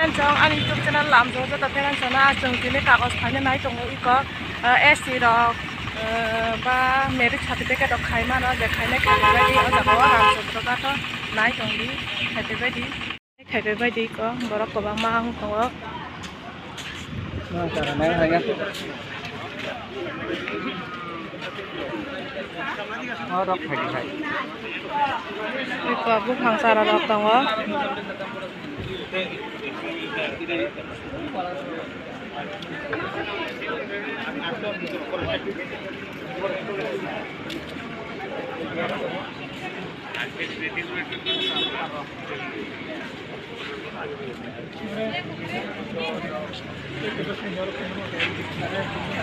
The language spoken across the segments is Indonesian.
Jong ani YouTube channel lam jo jo ta peran sana jong tini kagos phane nai tongo iko SC rok ba marriage certificate rok khaima no dekhaine khaibadi o jaga ramchandra gato nai tongdi khaibadi ko borok kobang ma ang tongo cara nai hanya rok khai iko bukhang sara rok tongo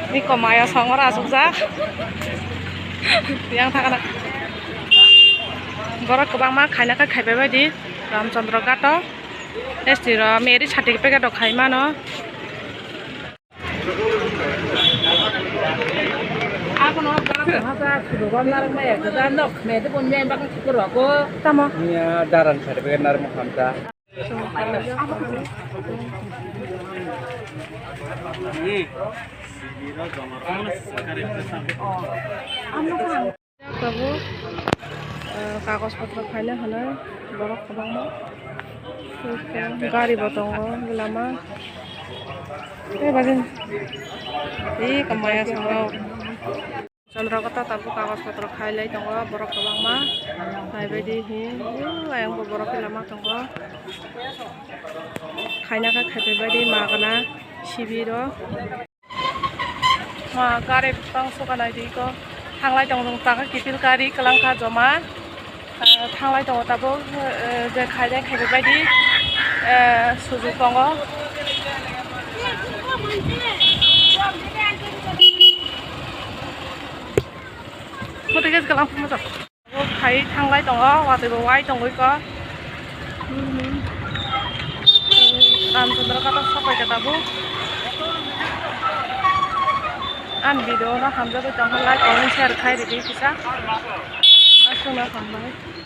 Ini kok Maya songor asuksa yang thakana borok kobang ma khaina ka khaibai badi Ramchandra gato ST ro marriage certificate rok khaima no Ako no bahasa sudah narik maya kedan dok mede pun main bakal syukur aku tamo nya daran certificate nar mo khamta kabu kagos potro khaina hana borok kobang ma gari botongo lama bagin kamaya sangau Chandra kata tabu kagos potro khailai tongo borok kobang ma naibedi hi ayang borok lama tongo khaina ka khaibedi magana sibiro ma gari tang sukanai di ko thanglai tong taka kipil gari kalangka joma thanglai tong tabu je khaidai khaibedi suju tongo Motigas kalang pumasok. Khai thanglai tongo watoi bo wai tongoi ko Ramchandra kata sapai katabu an video na hamja to tong like comment share khai di kisa asuna kambai